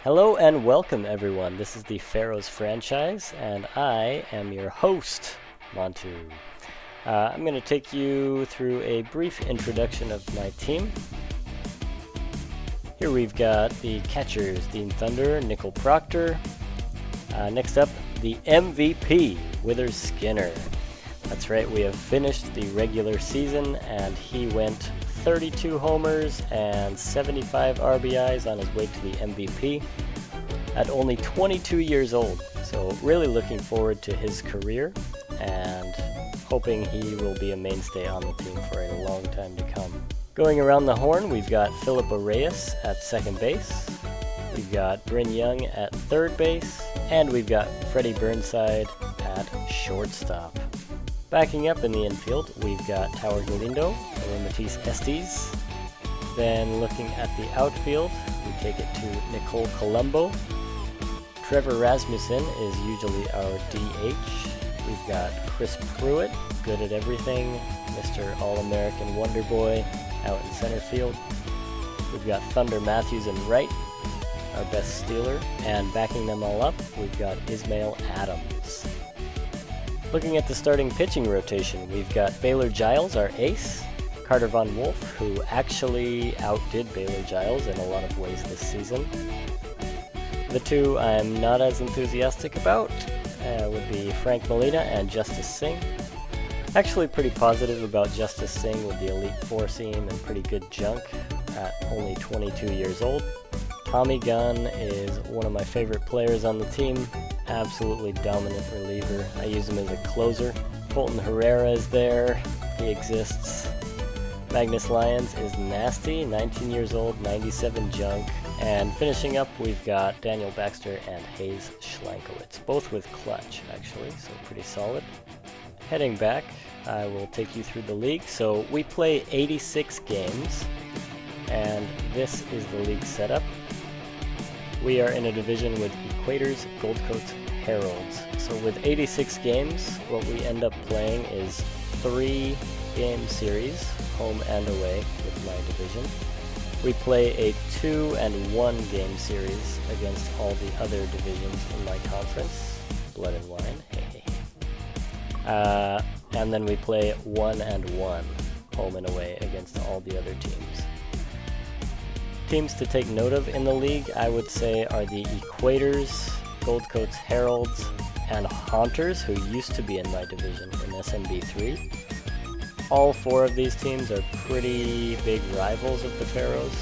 Hello and welcome everyone. This is the Pharaohs franchise and I am your host, Montu. I'm going to take you through a brief introduction of my team. Here we've got the catchers, Dean Thunder, Nickel Proctor. Next up, the MVP, Withers Skinner. That's right, we have finished the regular season and he went 32 homers and 75 RBIs on his way to the MVP at only 22 years old. So really looking forward to his career and hoping he will be a mainstay on the team for a long time to come. Going around the horn, we've got Philip Reyes at second base. We've got Bryn Young at third base. And we've got Freddie Burnside at shortstop. Backing up in the infield, we've got Tower Galindo and Matisse Estes. Then looking at the outfield, we take it to Nicole Colombo. Trevor Rasmussen is usually our DH. We've got Chris Pruitt, good at everything, Mr. All-American Wonder Boy out in center field. We've got Thunder Matthews in right, our best stealer, and backing them all up, we've got Ismail Adams. Looking at the starting pitching rotation, we've got Baylor Giles, our ace, Carter Von Wolf, who actually outdid Baylor Giles in a lot of ways this season. The two I'm not as enthusiastic about would be Frank Molina and Justice Singh. Actually pretty positive about Justice Singh with the Elite Four seam and pretty good junk at only 22 years old. Tommy Gunn is one of my favorite players on the team. Absolutely dominant reliever. I use him as a closer. Colton Herrera is there. He exists. Magnus Lyons is nasty, 19 years old, 97 junk. And finishing up, we've got Daniel Baxter and Hayes Schlankowitz, both with clutch, actually, so pretty solid. Heading back, I will take you through the league. So we play 86 games, and this is the league setup. We are in a division with Equators, Gold Coats, Heralds. So with 86 games, what we end up playing is 3-game series, home and away with my division. We play a 2 and 1 game series against all the other divisions in my conference, Blood and Wine, and then we play 1 and 1, home and away against all the other teams. Teams to take note of in the league, I would say, are the Equators, Gold Coats Heralds, and Haunters, who used to be in my division in SMB3. All 4 of these teams are pretty big rivals of the Pharaohs.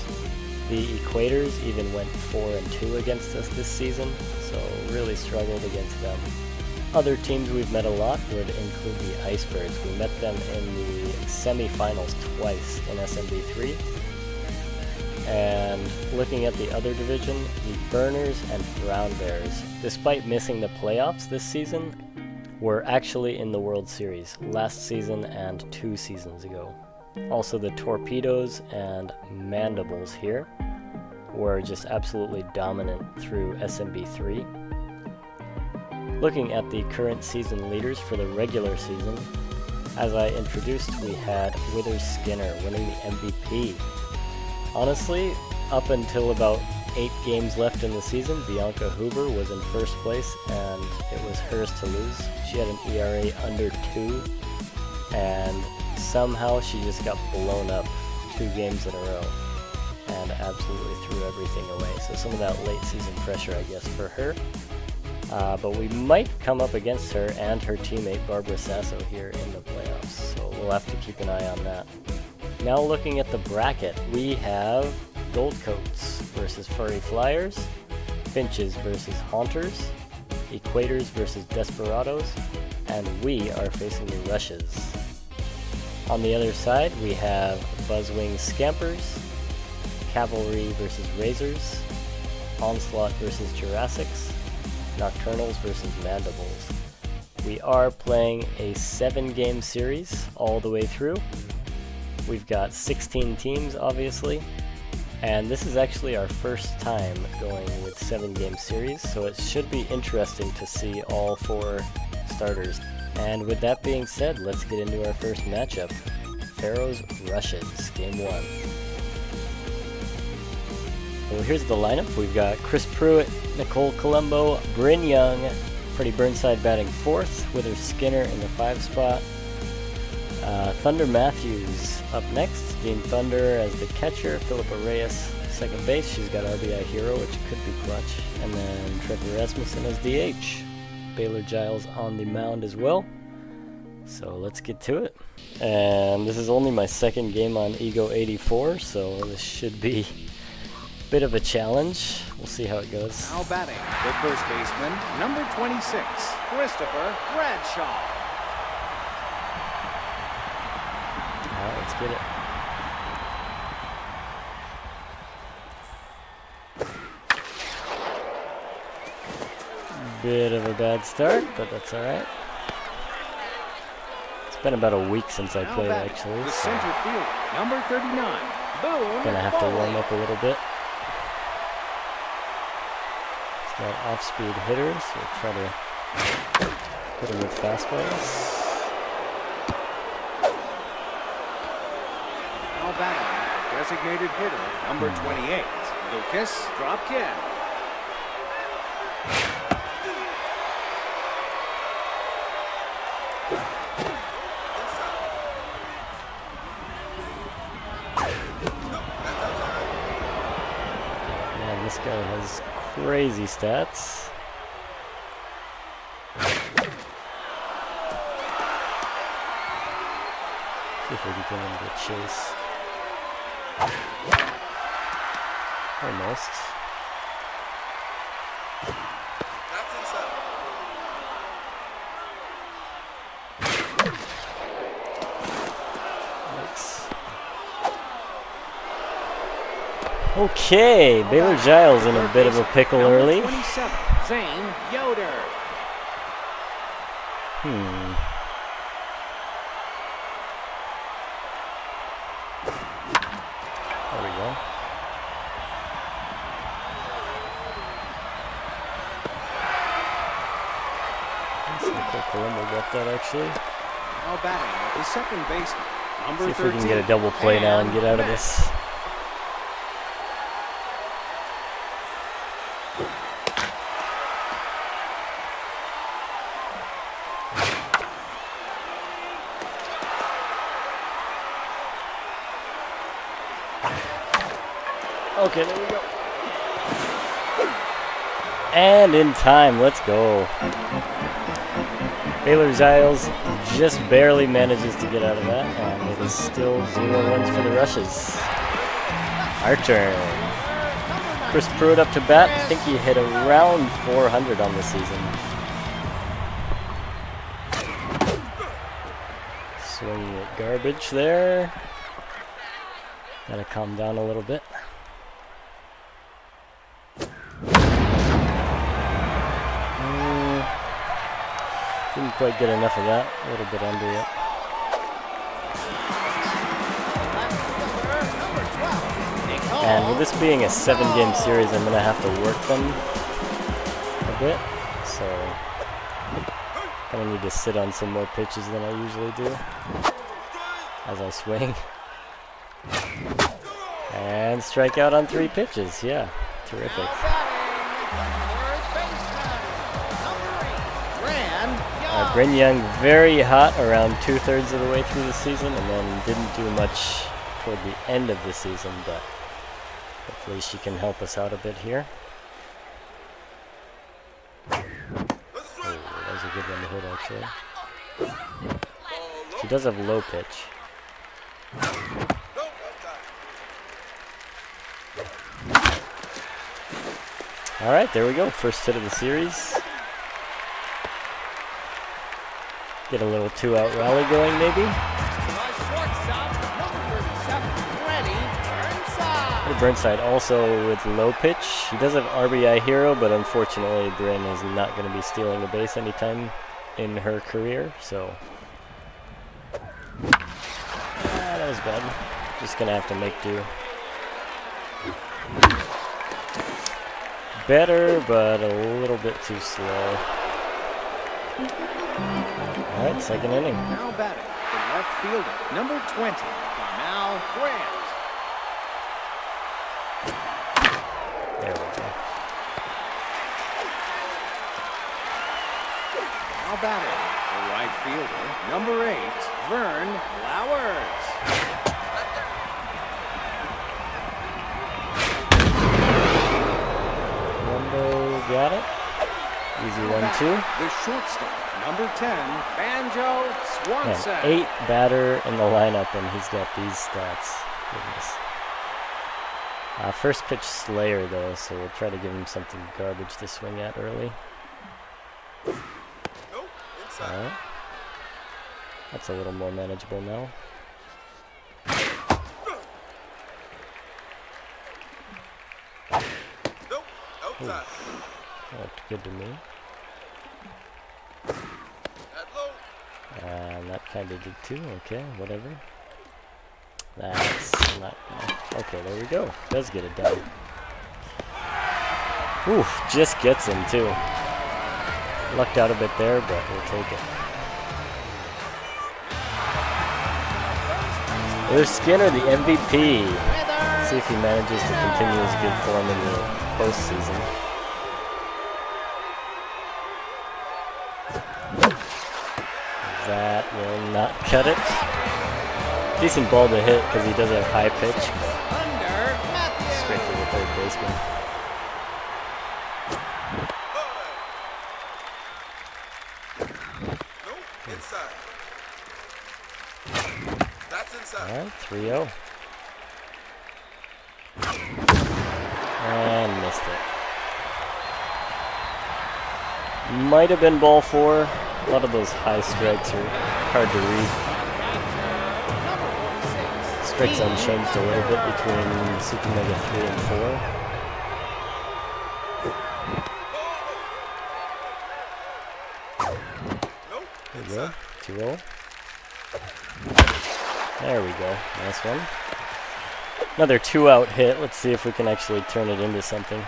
The Equators even went 4-2 against us this season, so really struggled against them. Other teams we've met a lot would include the Icebergs. We met them in the semifinals twice in SMB3. And looking at the other division, the Burners and Brown Bears, despite missing the playoffs this season, were actually in the World Series last season and 2 seasons ago. Also the Torpedoes and Mandibles here were just absolutely dominant through SMB3. Looking at the current season leaders for the regular season, as I introduced, we had Withers Skinner winning the MVP. Honestly, up until about 8 games left in the season, Bianca Huber was in first place and it was hers to lose. She had an ERA under 2 and somehow she just got blown up 2 games in a row and absolutely threw everything away. So some of that late season pressure, I guess, for her. But we might come up against her and her teammate Barbara Sasso here in the playoffs, so we'll have to keep an eye on that. Now looking at the bracket, we have Gold Coats versus Furry Flyers, Finches versus Haunters, Equators versus Desperados, and we are facing the Rushes. On the other side, we have Buzzwing Scampers, Cavalry versus Razors, Onslaught versus Jurassics, Nocturnals versus Mandibles. We are playing a 7-game series all the way through. We've got 16 teams, obviously, and this is actually our first time going with 7-game series, so it should be interesting to see all 4 starters. And with that being said, let's get into our first matchup. Pharaohs Rushes, Game 1. Well, here's the lineup. We've got Chris Pruitt, Nicole Colombo, Bryn Young, Freddie Burnside batting 4th, Wither Skinner in the 5 spot. Thunder Matthews up next, Dean Thunder as the catcher, Philippa Reyes second base. She's got RBI hero, which could be clutch. And then Trevor Rasmussen as DH. Baylor Giles on the mound as well. So let's get to it. And this is only my second game on Ego 84, so this should be a bit of a challenge. We'll see how it goes. Now batting, the first baseman, number 26, Christopher Bradshaw. Alright, let's get it. Bit of a bad start, but that's alright. It's been about a week since I played, actually. The So center field, number 39, Boone. gonna have to warm Foley. up a little bit. He's got off-speed hitters, so we'll try to hit him with fastballs. Now batting, designated hitter, number 28, Lucas Dropkin. Man, this guy has crazy stats. See if we can get him to chase. Almost. Nice. Okay, Baylor Giles in a bit of a pickle Number early. 27, Zane Yoder. There we go. Nicole Colombo got that actually. Now batting, the second baseman, number See if 13. we can get a double play now and get out of Matt. this. Okay, there we go. And in time, let's go. Baylor Giles just barely manages to get out of that, and it is still 0 runs for the Rushes. Our turn. Chris Pruitt up to bat. I think he hit around 400 on the season. Swinging at garbage there. Gotta calm down a little bit. Didn't quite get enough of that. A little bit under it. And with this being a 7-game series, I'm gonna have to work them a bit. So gonna need to sit on some more pitches than I usually do as I swing. And strike out on 3 pitches. Yeah, terrific. Bryn Young very hot around 2/3 of the way through the season, and then didn't do much toward the end of the season, but hopefully she can help us out a bit here. Oh, that was a good one to hit actually. She does have low pitch. Alright, there we go. First hit of the series. Get a little 2-out rally going, maybe. Burnside also with low pitch. He does have RBI hero, but unfortunately Bryn is not going to be stealing a base anytime in her career, so that was bad. Just going to have to make do. Better, but a little bit too slow. Alright, second inning. Now batting, the left fielder, number 20, Darnell Grant. There we go. Now batting, the right fielder, number 8, Vern Flowers. Rumbo got it. Easy 1-2. The shortstop, number 10, Banjo Swanson. Man, 8 batter in the lineup, and he's got these stats. Goodness. First pitch Slayer, though, so we'll try to give him something garbage to swing at early. Alright. That's a little more manageable now. Ooh. That looked good to me. And that kind of did too. Okay, whatever. That's not... Okay, there we go. Does get it done. Ooh, just gets him too. Lucked out a bit there, but we'll take it. There's Skinner, the MVP. Let's see if he manages to continue his good form in the postseason. That will not cut it. Decent ball to hit because he does have high pitch, but straight to the third baseman. Alright, 3-0. And missed it. Might have been ball 4. A lot of those high strikes are hard to read. Strike zone changed a little bit between Super Mega 3 and 4. There we go. 2-0. There we go. Nice one. Another 2-out hit. Let's see if we can actually turn it into something.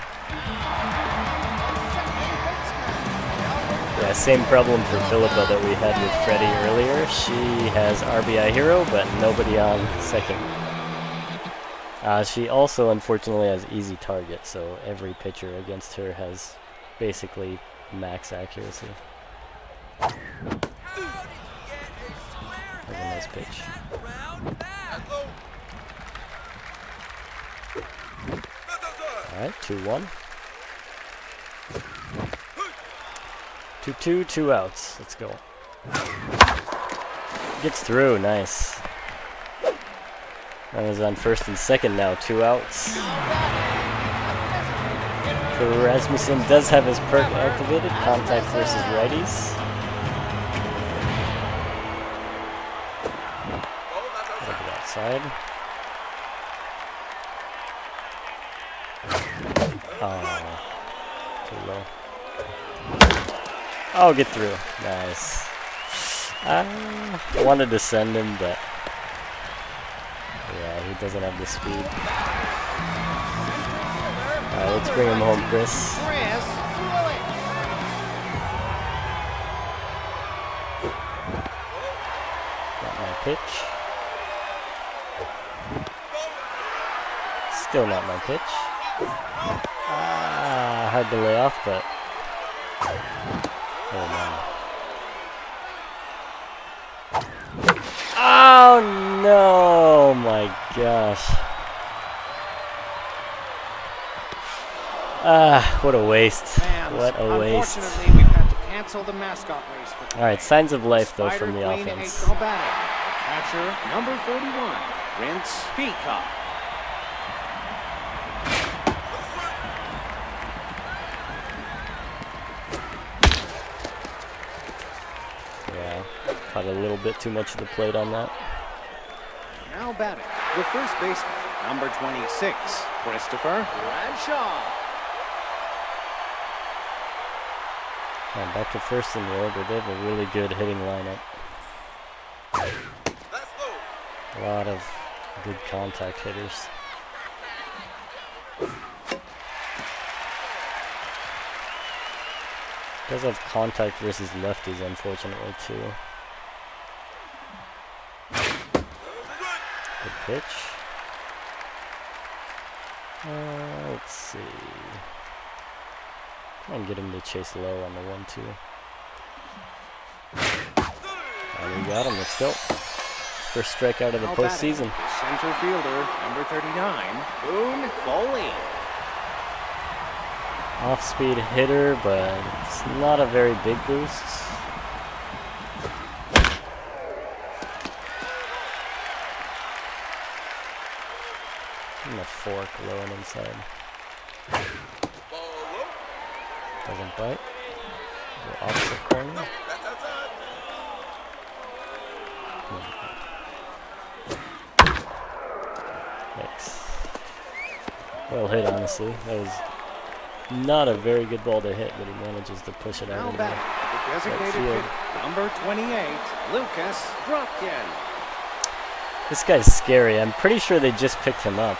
Yeah, same problem for Philippa that we had with Freddie earlier. She has RBI hero, but nobody on second. She also, unfortunately, has easy target, so every pitcher against her has basically max accuracy. That's a nice pitch. Alright, 2-1. 2-2, 2 outs. Let's go. Gets through, nice. Runners on first and second now, 2 outs. Rasmussen does have his perk activated, contact versus righties. Over outside. Oh, too low. Oh, get through. Nice. I wanted to send him, but yeah, he doesn't have the speed. Alright, let's bring him home, Chris. Not my pitch. Still not my pitch. Hard to lay off, but oh man. Oh no, my gosh. What a waste. What a waste. Unfortunately, we've had to cancel the mascot race for today. Alright, signs of life though from the offense. Catcher number 41, Prince Peacock. Yeah, caught a little bit too much of the plate on that. Now batting, the first baseman, number 26, Christopher Bradshaw. And back to first in the order. They have a really good hitting lineup. A lot of good contact hitters. Does have contact versus lefties, unfortunately, too. Good pitch. Let's see. Try and get him to chase low on the 1-2. And we got him. Let's go. First strikeout of the postseason. Center fielder, number 39, Boone Foley. Off-speed hitter, but it's not a very big boost. And a fork low and inside. Doesn't bite. Go opposite corner. Thanks. Well hit, honestly. That was not a very good ball to hit, but he manages to push it out Now into back, the designated field. hitter, number 28, Lucas Dropkin. This guy's scary. I'm pretty sure they just picked him up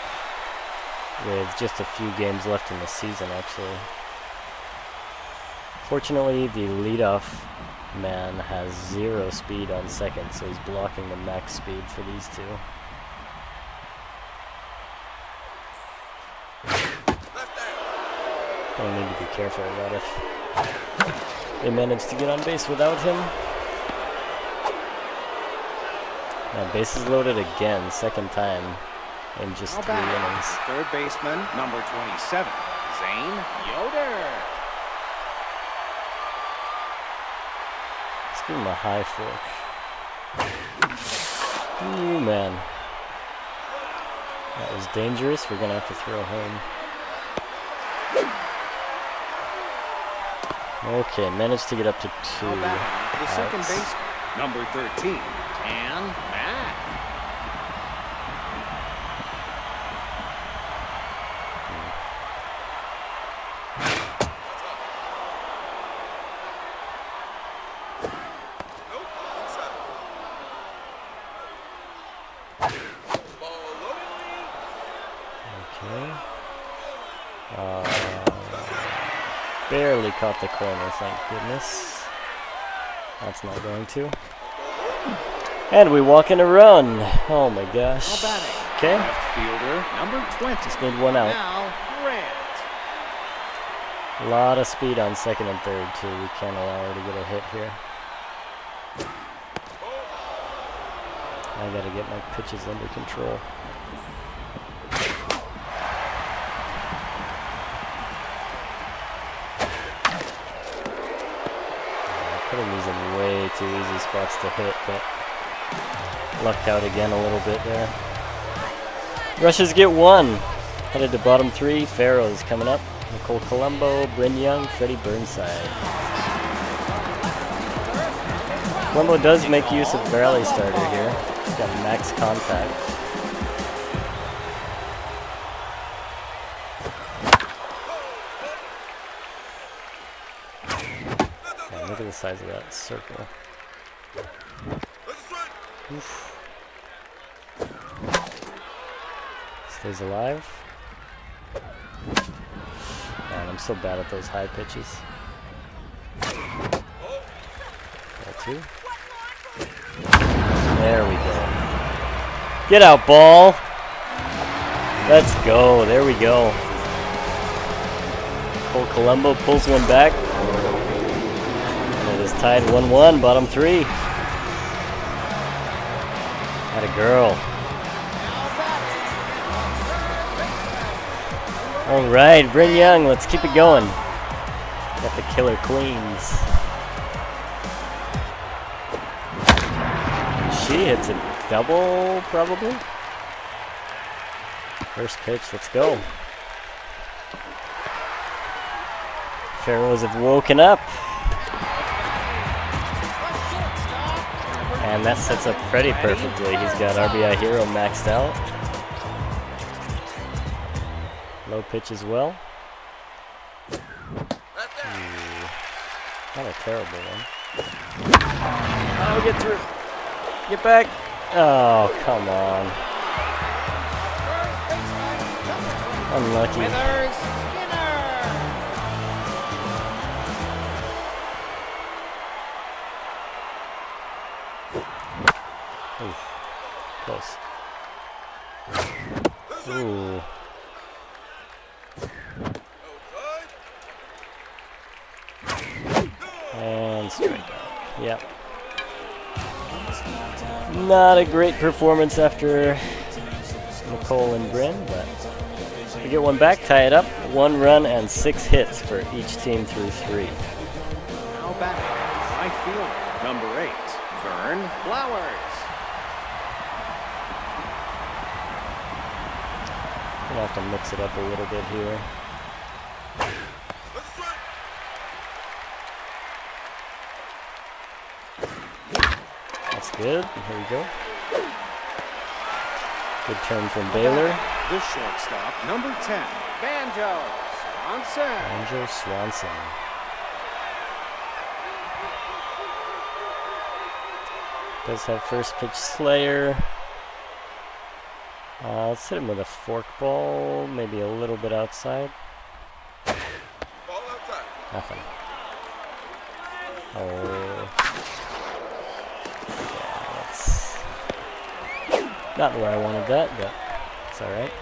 with just a few games left in the season, actually. Fortunately, the leadoff man has 0 speed on second, so he's blocking the max speed for these two. Don't need to be careful about if they manage to get on base without him. Now, bases loaded again, second time in just 3 innings. Third baseman, number 27, Zane Yoder. Let's give him a high fork. Ooh, man. That was dangerous. We're going to have to throw home. Okay, managed to get up to 2 The second outs. baseman, number 13, Tan Mack. Okay. Barely caught the corner, thank goodness. That's not going to. And we walk in a run. Oh my gosh. Okay. Left fielder, number 20. Just need 1 out. Now, Grant. A lot of speed on second and third, too. We can't allow her to get a hit here. I gotta get my pitches under control. Putting these in way too easy spots to hit, but lucked out again a little bit there. Rushers get 1. Headed to bottom 3. Farrow's coming up. Nicole Colombo, Bryn Young, Freddie Burnside. Colombo does make use of Rally Starter here. He's got max contact. Man, look at the size of that circle. Oof. Stays alive. Man, I'm so bad at those high pitches. Ball 2. There we go. Get out, ball. Let's go. There we go. Cole Colombo pulls one back. And it is tied 1-1, bottom 3. Had a girl. All right, Bryn Young, let's keep it going. Got the killer queens. She hits a double, probably. First pitch, let's go. Pharaohs have woken up. And that sets up Freddie perfectly. He's got RBI Hero maxed out. Low pitch as well. Ooh, not a terrible one. Oh, get through. Get back. Oh, come on. Unlucky. Oof. Close. Ooh. Not a great performance after Nicole and Bryn, but we get one back, tie it up. 1 run and 6 hits for each team through 3. Now batting, right fielder, number 8, Vern Flowers. Gonna have to mix it up a little bit here. That's good. Here we go. Good turn from Baylor. The shortstop, number 10, Banjo Swanson. Banjo Swanson. Does have first pitch Slayer. Let's hit him with a forkball, maybe a little bit outside. Ball outside. Nothing. Oh. Yeah, that's not where I wanted that, but it's alright.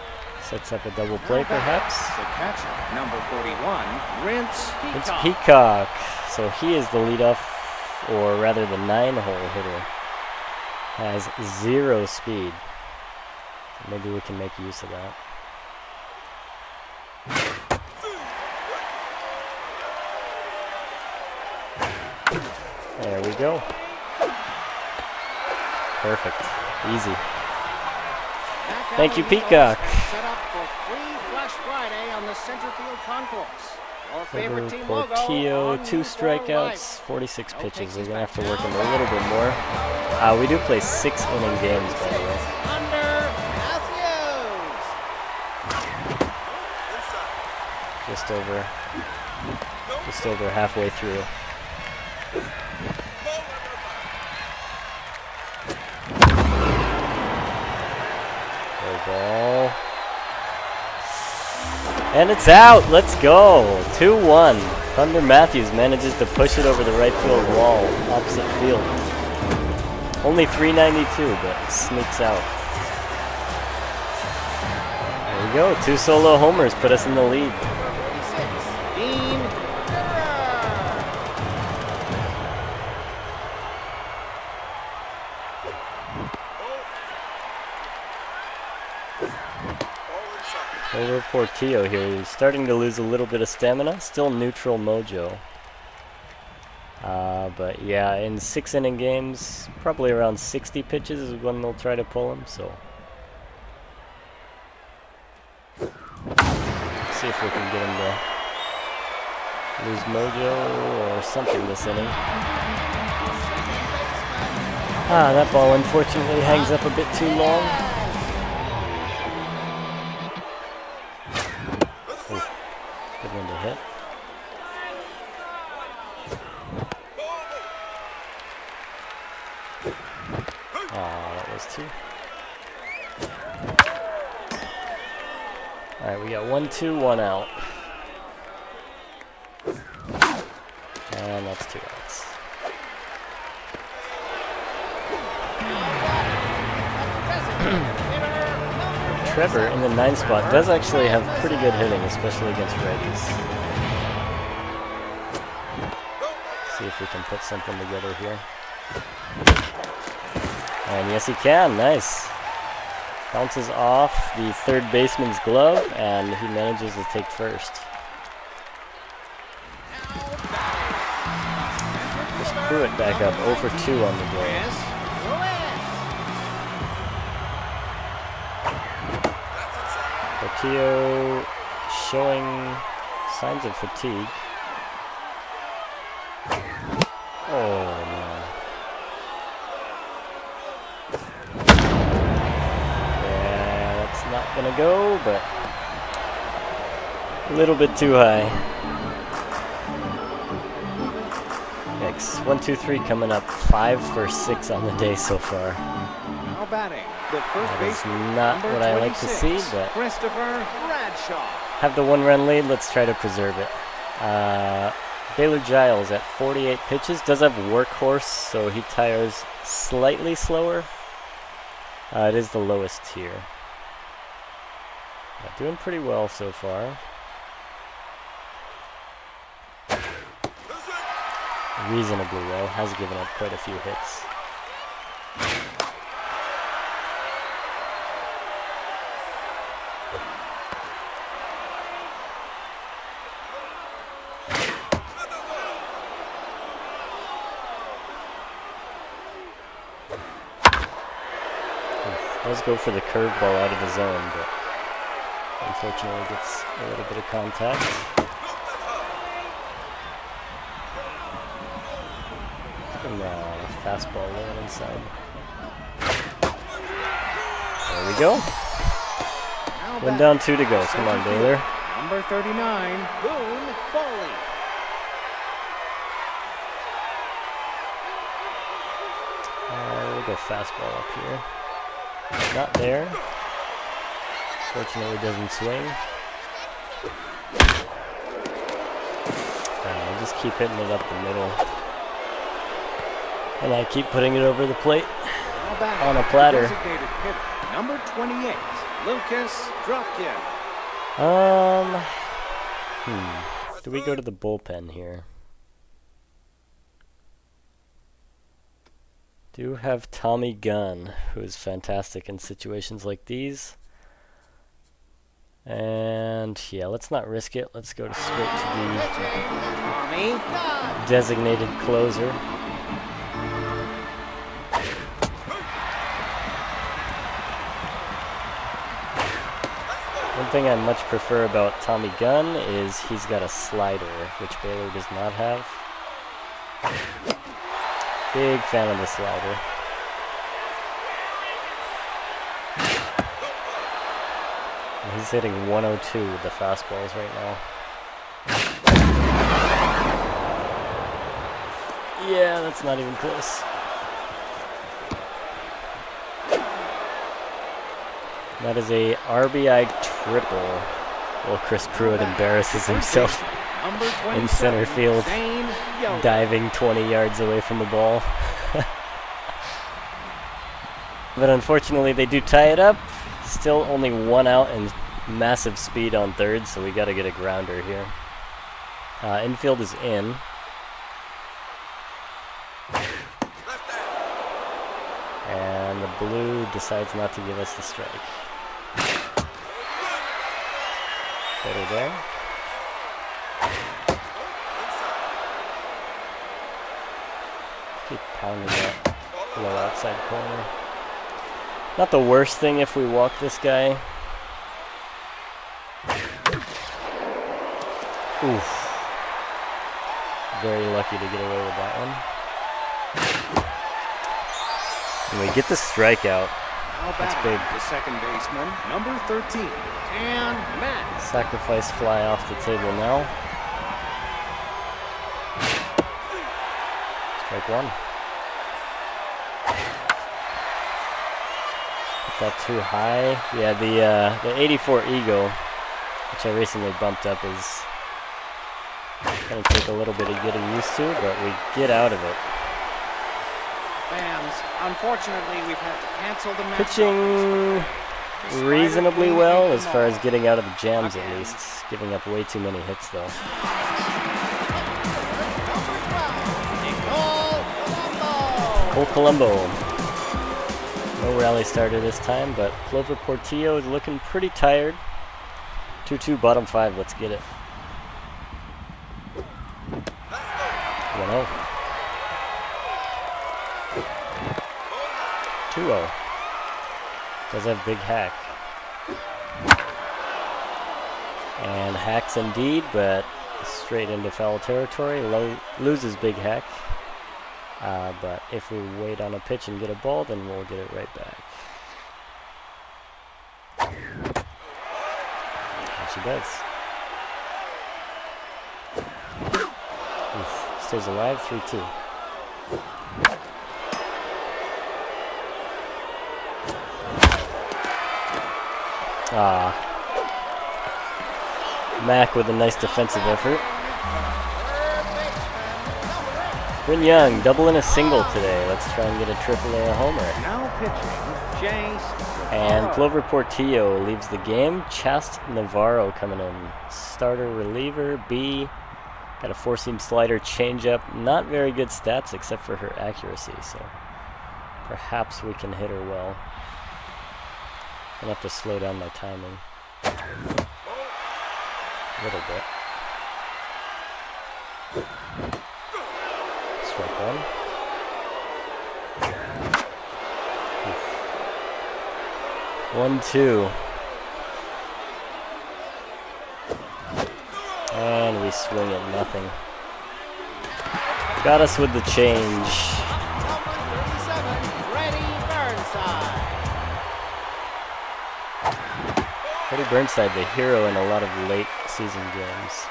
Sets up a double play, perhaps. The catcher, number 41, Rince Peacock. It's Peacock. So he is the leadoff, or rather the 9-hole hitter. Has 0 speed. Maybe we can make use of that. There we go. Perfect. Easy. Thank you, Peacock. Set up for free Flash Friday on the center field concourse. Your favorite team logo Portillo, on 2 you for strikeouts, life. 46 No pitches. We're takesies going to have to back work now. him a little bit more. We do play 6-inning games, by the way. Under Matthews. Just over halfway through. Go ball. And it's out. Let's go. 2-1. Thunder Matthews manages to push it over the right field wall, opposite field. Only 392, but sneaks out. There we go. 2 solo homers put us in the lead. Dean Over Portillo here. He's starting to lose a little bit of stamina. Still neutral mojo. But yeah, in 6-inning games, probably around 60 pitches is when they'll try to pull him. So see if we can get him to lose mojo or something this inning. That ball unfortunately hangs up a bit too long. Good one to hit. That was 2. Alright, we got 1-2, 1 out. And that's 2 outs. Trevor in the 9 spot does actually have pretty good hitting, especially against righties. See if we can put something together here. And yes, he can. Nice. Bounces off the third baseman's glove, and he manages to take first. Just Pruitt back up 0 for 2 on the day. Portillo showing signs of fatigue. Oh man. Yeah, that's not gonna go, but a little bit too high. Yikes. 1, 2, 3 coming up. 5 for 6 on the day so far. Now batting, the first That is baseman, not number what I like to 26, see, but Christopher Bradshaw. have the 1-run lead. Let's try to preserve it. Baylor Giles at 48 pitches does have workhorse, so he tires slightly slower. It is the lowest tier. Doing pretty well so far. Reasonably well. Has given up quite a few hits. does go for the curveball out of the zone, but unfortunately gets a little bit of contact. And fastball low inside. There we go. One down, 2 to go. Come on, Baylor. Number 39, Boone Foley. We'll go fastball up here. Not there. Fortunately, doesn't swing. I'll just keep hitting it up the middle. And I keep putting it over the plate on a platter. Designated hitter, number 28, Lucas Dropkin. Do we go to the bullpen here? Do have Tommy Gunn, who is fantastic in situations like these. And yeah, let's not risk it. Let's go straight to the designated closer. One thing I much prefer about Tommy Gunn is he's got a slider, which Baylor does not have. Big fan of the slider. And he's hitting 102 with the fastballs right now. Yeah, that's not even close. That is a RBI triple. Well, Chris Pruitt embarrasses himself in center field, diving 20 yards away from the ball. But unfortunately, they do tie it up. Still only 1 out and massive speed on third, so we got to get a grounder here. Infield is in. And the blue decides not to give us the strike. Better there. Keep pounding that low outside corner. Not the worst thing if we walk this guy. Oof. Very lucky to get away with that one. And we get the strikeout. That's big. The second baseman, number 13, and Matt. Sacrifice fly off the table now. Strike one. Put that too high. Yeah, the 84 Ego, which I recently bumped up, is gonna take a little bit of getting used to, but we get out of it. Fans, unfortunately, we've had to cancel the match. Pitching reasonably well as far as getting out of the jams, at least. Giving up way too many hits, though. Cole Colombo. No rally starter this time, but Clover Portillo is looking pretty tired. 2-2, bottom 5. Let's get it. 1-0. 2-0. Does have big hack. And hacks indeed, but straight into foul territory. Loses big hack. But if we wait on a pitch and get a ball, then we'll get it right back. And she does. Oof. Stays alive, 3-2. Mac with a nice defensive effort. Bryn Young, double and a single today. Let's try and get a triple or a homer. Now pitching, Jace. And Clover Portillo leaves the game. Chast Navarro coming in. Starter reliever, B. Got a four-seam slider, changeup. Not very good stats except for her accuracy, so perhaps we can hit her well. I'll have to slow down my timing a little bit. Strike one. Oof. 1-2. And we swing at nothing. Got us with the change. Freddie Burnside, the hero in a lot of late season games.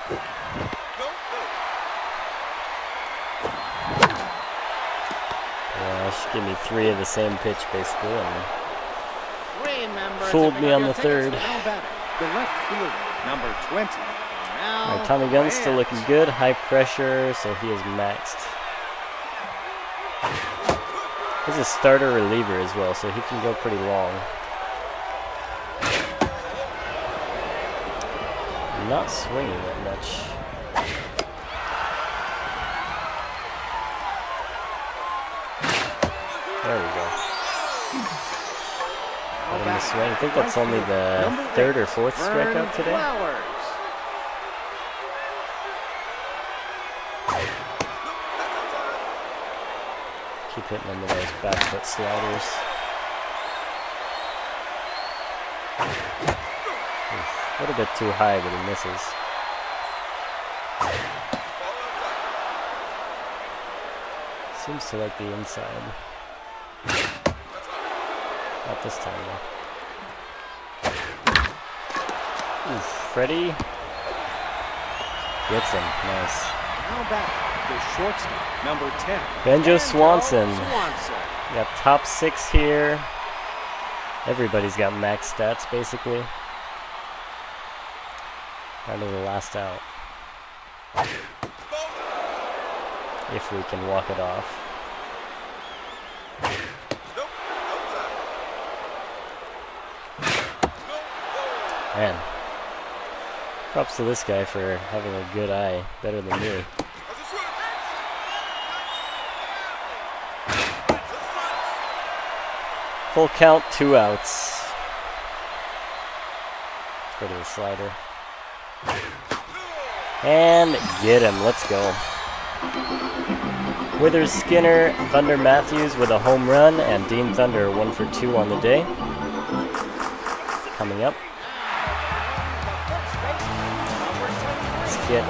Yeah, she gave me 3 of the same pitch basically, and fooled me on the third. The left fielder, number 20. Alright, Tommy Gunn's still looking good. High pressure, so he is maxed. He's a starter reliever as well, so he can go pretty long. Not swinging that much. There we go. Let him swing. I think that's only the 3rd or 4th strikeout today. Keep hitting him with those back foot sliders. A little bit too high, but he misses. Seems to like the inside. Not this time, though. Oof, Freddie gets him. Nice. Now back, the shortstop, number 10. Benjo Swanson. Got top 6 here. Everybody's got max stats, basically. Down to the last out. If we can walk it off. Man. Props to this guy for having a good eye. Better than me. Full count, 2 outs. Let's go to the slider. And get him. Let's go. Withers Skinner, Thunder Matthews with a home run, and Dean Thunder 1 for 2 on the day. Coming up. Let's get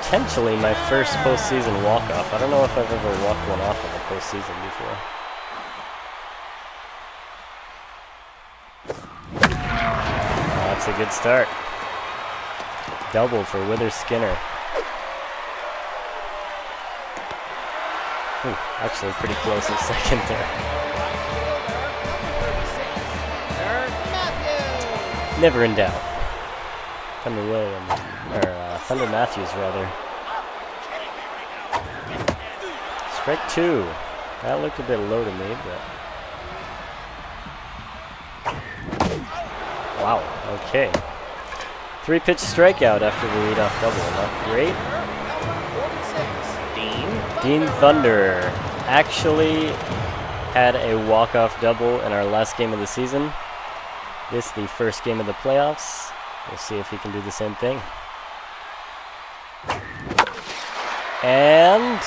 potentially my first postseason walk-off. I don't know if I've ever walked one off in the postseason before. That's a good start. Double for Withers Skinner. Ooh, actually pretty close at second there. Never in doubt. Thunder Matthews rather. Strike 2. That looked a bit low to me, but wow, okay. 3-pitch strikeout after the leadoff double. Not great. Dean Thunder actually had a walk-off double in our last game of the season. This the first game of the playoffs. We'll see if he can do the same thing. And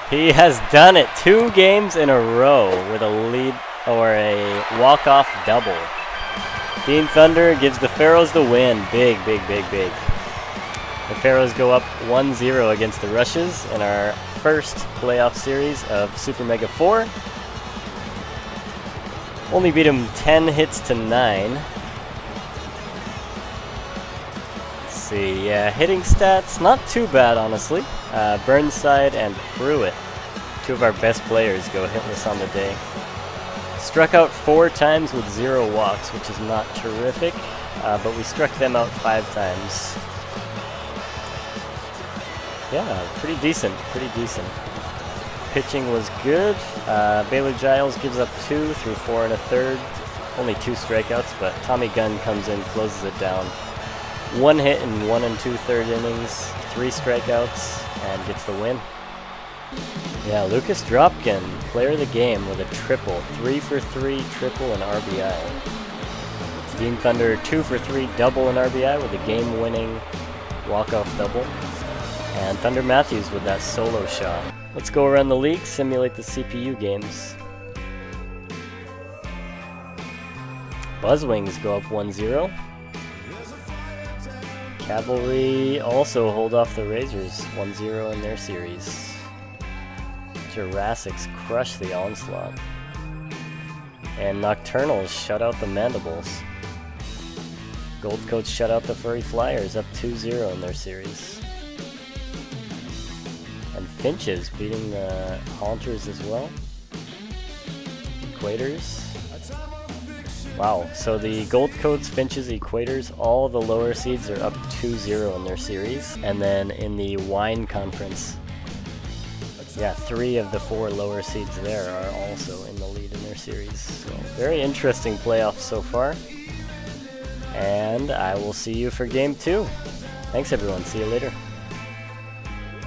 he has done it 2 games in a row with a lead or a walk-off double. Dean Thunder gives the Pharaohs the win. Big, big, big, big. The Pharaohs go up 1-0 against the Rushes in our first playoff series of Super Mega 4. Only beat them 10 hits to 9. Let's see, yeah, hitting stats, not too bad, honestly. Burnside and Pruitt, 2 of our best players, go hitless on the day. Struck out 4 times with 0 walks, which is not terrific, but we struck them out 5 times. Yeah, pretty decent, pretty decent. Pitching was good. Baylor Giles gives up 2 through 4 1/3. Only 2 strikeouts, but Tommy Gunn comes in, closes it down. 1 hit in 1 2/3 innings, 3 strikeouts, and gets the win. Yeah, Lucas Dropkin, player of the game with a triple. 3 for 3, triple, and RBI. Dean Thunder, 2 for 3, double and RBI with a game-winning walk-off double. And Thunder Matthews with that solo shot. Let's go around the league, simulate the CPU games. Buzzwings go up 1-0. Cavalry also hold off the Razors 1-0 in their series. Jurassics crush the Onslaught. And Nocturnals shut out the Mandibles. Goldcoats shut out the Furry Flyers, up 2-0 in their series. And Finches beating the Haunters as well. Equators. Wow, so the Goldcoats, Finches, Equators, all the lower seeds are up 2-0 in their series. And then in the Wine Conference, yeah, 3 of the 4 lower seeds there are also in the lead in their series. So very interesting playoffs so far. And I will see you for game 2. Thanks everyone, see you later.